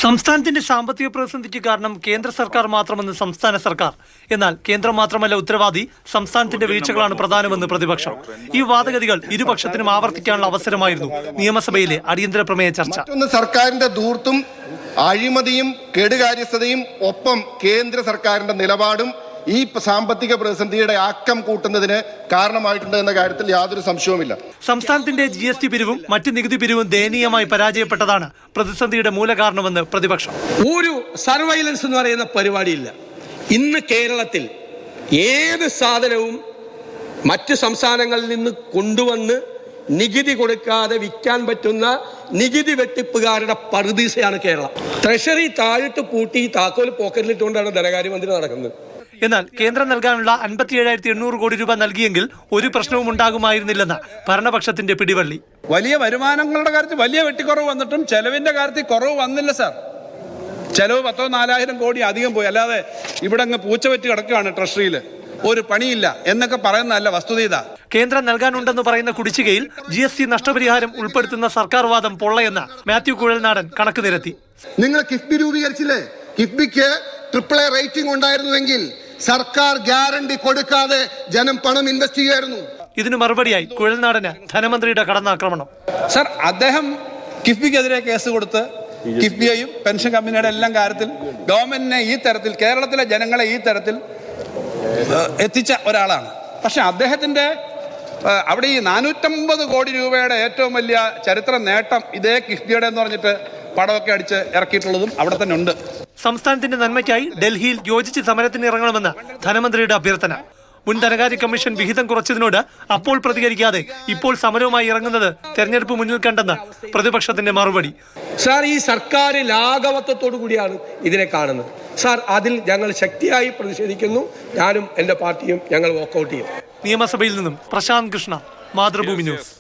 സംസ്ഥാനത്തിന്റെ സാമ്പത്തിക പ്രതിസന്ധിക്ക് കാരണം കേന്ദ്ര സർക്കാർ മാത്രമെന്ന് സംസ്ഥാന സർക്കാർ. എന്നാൽ കേന്ദ്രം മാത്രമല്ല ഉത്തരവാദി, സംസ്ഥാനത്തിന്റെ വീഴ്ചകളാണ് പ്രധാനമെന്ന് പ്രതിപക്ഷം. ഈ വാദഗതികൾ ഇരുപക്ഷത്തിനും ആവർത്തിക്കാനുള്ള അവസരമായിരുന്നു നിയമസഭയിലെ അടിയന്തര പ്രമേയ ചർച്ച. സർക്കാരിന്റെ ധൂർത്തും അഴിമതിയും കെടുകാര്യസ്ഥതയും ഒപ്പം കേന്ദ്ര സർക്കാരിന്റെ നിലപാടും ഈ സാമ്പത്തിക പ്രതിസന്ധിയുടെ ആക്കം കൂട്ടുന്നതിന് കാരണമായിട്ടുണ്ട് എന്ന കാര്യത്തിൽ യാതൊരു സംശയവുമില്ല. സംസ്ഥാനത്തിന്റെ GST പിരിവും മറ്റ് നികുതി പിരിവും ദയനീയമായി പരാജയപ്പെട്ടതാണ് പ്രതിസന്ധിയുടെ മൂലകാരണമെന്ന് പ്രതിപക്ഷം. ഒരു സർവൈലൻസ് എന്ന് പറയുന്ന പരിപാടിയില്ല. ഇന്ന് കേരളത്തിൽ ഏത് സാധനവും മറ്റ് സംസ്ഥാനങ്ങളിൽ നിന്ന് കൊണ്ടുവന്ന് നികുതി കൊടുക്കാതെ വിൽക്കാൻ പറ്റുന്ന നികുതി വെട്ടിപ്പുകാരുടെ പറുദീസയാണ് കേരളം. ട്രഷറി താഴിട്ട് പൂട്ടി താക്കോൽ പോക്കറ്റിലിട്ടുകൊണ്ടാണ് ധനകാര്യമന്ത്രി നടക്കുന്നത്. എന്നാൽ കേന്ദ്രം നൽകാനുള്ള 57,800 കോടി രൂപ നൽകിയെങ്കിൽ ഒരു പ്രശ്നവും ഉണ്ടാകുമായിരുന്നില്ലെന്ന് ഭരണപക്ഷത്തിന്റെ പിടിവള്ളി. വലിയ വരുമാനങ്ങളുടെ കാര്യത്തിൽ വലിയ വെട്ടിക്കുറവ് വന്നിട്ടും ചെലവിന്റെ കാര്യത്തിൽ കുറവ് വന്നില്ല സാർ. ചെലവ് 4,000 കോടി അധികം പോയി. അല്ലാതെ ഇവിടെ അങ്ങ് പൂച്ചവെറ്റി കിടക്കുകയാണ് ട്രഷറിയിൽ, ഒരു പണിയില്ല എന്നൊക്കെ പറയുന്നതല്ല വസ്തുത. ഇതാ കേന്ദ്രം നൽകാനുണ്ടെന്ന് പറയുന്ന കുടിശ്ശികയിൽ GST നഷ്ടപരിഹാരം ഉൾപ്പെടുത്തുന്ന സർക്കാർ വാദം പൊള്ളയെന്ന് മാത്യു കുഴൽനാടൻ കണക്ക് നിരത്തി. നിങ്ങൾ കിഫ്ബി രൂപീകരിച്ചില്ലേ? കിഫ്ബിക്ക് AAA റേറ്റിംഗ് ഉണ്ടായിരുന്നുവെങ്കിൽ സർക്കാർ ഗ്യാരണ്ടി കൊടുക്കാതെ ജനം പണം ഇൻവെസ്റ്റ് ചെയ്യുമായിരുന്നു. ഇതിനു മറുപടിയായി കുഴൽനാടന് ധനമന്ത്രിയുടെ കടന്നാക്രമണം. സാർ, അദ്ദേഹം കിഫ്ബിക്കെതിരെ കേസ് കൊടുത്ത് കിഫ്ബിയെയും പെൻഷൻ കമ്പനിയുടെ എല്ലാം കാര്യത്തിൽ ഗവൺമെന്റിനെ ഈ തരത്തിൽ, കേരളത്തിലെ ജനങ്ങളെ ഈ തരത്തിൽ എത്തിച്ച ഒരാളാണ്. പക്ഷെ അദ്ദേഹത്തിന്റെ അവിടെ ഈ 450 കോടി രൂപയുടെ ഏറ്റവും വലിയ ചരിത്ര നേട്ടം ഇതേ കിഫ്ബിയുടെ എന്ന് പറഞ്ഞിട്ട് പടമൊക്കെ അടിച്ച് ഇറക്കിയിട്ടുള്ളതും അവിടെ തന്നെ ഉണ്ട്. സംസ്ഥാനത്തിന്റെ നന്മയ്ക്കായി ഡൽഹിയിൽ യോജിച്ച് സമരത്തിന് ഇറങ്ങണമെന്ന് ധനമന്ത്രിയുടെ അഭ്യർത്ഥന. മുൻ ധനകാര്യ കമ്മീഷൻ വിഹിതം കുറച്ചതിനോട് അപ്പോൾ പ്രതികരിക്കാതെ ഇപ്പോൾ സമരവുമായി ഇറങ്ങുന്നത് തെരഞ്ഞെടുപ്പ് മുന്നിൽ കണ്ടെന്ന് പ്രതിപക്ഷത്തിന്റെ മറുപടി. സാർ, ഈ സർക്കാർ ലാഘവത്വത്തോടു കൂടിയാണ് ഇതിനെ കാണുന്നത്. സാർ, അതിൽ ഞങ്ങൾ ശക്തിയായി പ്രതിഷേധിക്കുന്നു. ഞാനും എൻ്റെ പാർട്ടിയും ഞങ്ങൾ വോക്കൗട്ട് ചെയ്യും. നിയമസഭയിൽ നിന്നും പ്രശാന്ത് കൃഷ്ണ, മാതൃഭൂമി ന്യൂസ്.